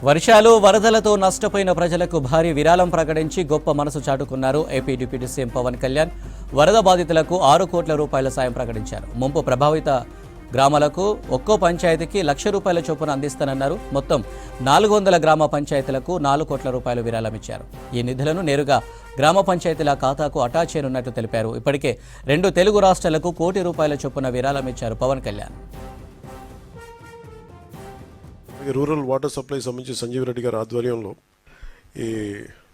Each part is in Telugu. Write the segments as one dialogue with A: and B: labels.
A: వర్షాలు వరదలతో నష్టపోయిన ప్రజలకు భారీ విరాళం ప్రకటించి గొప్ప మనసు చాటుకున్నారు AP deputy CM Pawan Kalyan. వరద బాధితులకు 6 కోట్ల రూపాయల సాయం ప్రకటించారు. ముంపు ప్రభావిత గ్రామాలకు ఒక్కో పంచాయతీకి ₹1,00,000 చొప్పున అందిస్తానన్నారు. మొత్తం 400 గ్రామ పంచాయతీలకు 4 కోట్ల రూపాయలు విరాళం ఇచ్చారు. ఈ నిధులను నేరుగా గ్రామ పంచాయతీల ఖాతాకు అటాచ్ చేయనున్నట్టు తెలిపారు. ఇప్పటికే 2 తెలుగు రాష్ట్రాలకు ₹1 కోటి చొప్పున విరాళం ఇచ్చారు Pawan Kalyan.
B: Rural water supply సంబంధించి సంజీవ్ రెడ్డి గారి ఆధ్వర్యంలో ఈ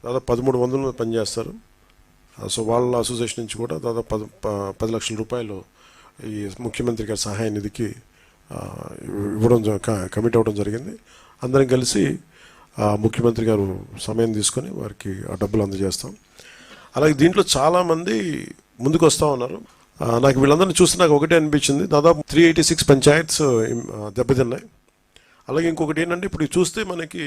B: దాదాపు 1300 మంది పనిచేస్తారు. సో వాళ్ళ అసోసియేషన్ నుంచి కూడా దాదాపు 10 లక్షల రూపాయలు ఈ ముఖ్యమంత్రి గారి సహాయ నిధికి ఇవ్వడం కమిట్ అవ్వడం జరిగింది. అందరం కలిసి ముఖ్యమంత్రి గారు సమయం తీసుకొని వారికి ఆ డబ్బులు అందజేస్తాం. అలాగే దీంట్లో చాలామంది ముందుకు వస్తూ ఉన్నారు. నాకు వీళ్ళందరినీ చూస్తే నాకు ఒకటే అనిపించింది, దాదాపు 386 పంచాయత్స్ దెబ్బతిన్నాయి. అలాగే ఇంకొకటి ఏంటంటే ఇప్పుడు చూస్తే మనకి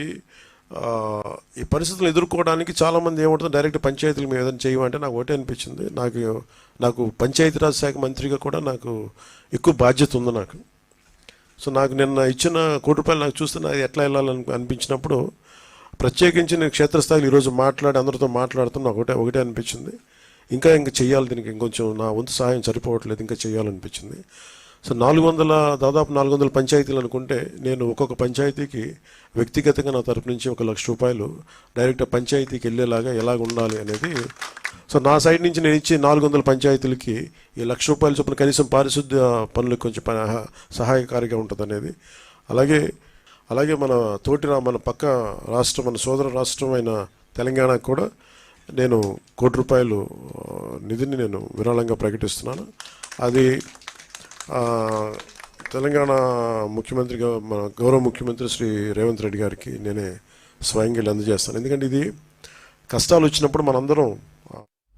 B: ఈ పరిస్థితులు ఎదుర్కోవడానికి చాలామంది ఏమంటుంది, డైరెక్ట్ పంచాయతీలు మేము ఏదైనా చేయమంటే నాకు ఒకటే అనిపించింది, నాకు పంచాయతీరాజ్ శాఖ మంత్రిగా కూడా నాకు ఎక్కువ బాధ్యత ఉంది నాకు. సో నాకు నిన్న ఇచ్చిన ₹1 కోటి నాకు చూస్తే నాకు ఎట్లా వెళ్ళాలని అనిపించినప్పుడు ప్రత్యేకించి నేను క్షేత్రస్థాయిలో ఈరోజు అందరితో మాట్లాడుతున్నా ఒకటే అనిపించింది, ఇంకా చెయ్యాలి, దీనికి ఇంకొంచెం నా వంతు సహాయం సరిపోవట్లేదు, ఇంకా చేయాలనిపించింది. సో దాదాపు 400 పంచాయతీలు అనుకుంటే నేను ఒక్కొక్క పంచాయతీకి వ్యక్తిగతంగా నా తరపు నుంచి ₹1,00,000 డైరెక్ట్ పంచాయతీకి వెళ్ళేలాగా ఎలాగ ఉండాలి అనేది. సో నా సైడ్ నుంచి నేను ఇచ్చే 400 పంచాయతీలకి ఈ ₹1,00,000 చొప్పున కనీసం పారిశుద్ధ్య పనులకు కొంచెం సహాయకారిగా ఉంటుంది అనేది. అలాగే మన పక్క రాష్ట్రం, మన సోదర రాష్ట్రం అయిన తెలంగాణకు కూడా నేను ₹1 కోటి నిధిని నేను విరాళంగా ప్రకటిస్తున్నాను. అది తెలంగాణ ముఖ్యమంత్రిగా మన గౌరవ ముఖ్యమంత్రి శ్రీ రేవంత్ రెడ్డి గారికి నేనే స్వయంగా అందజేస్తాను. ఎందుకంటే ఇది కష్టాలు వచ్చినప్పుడు మనందరం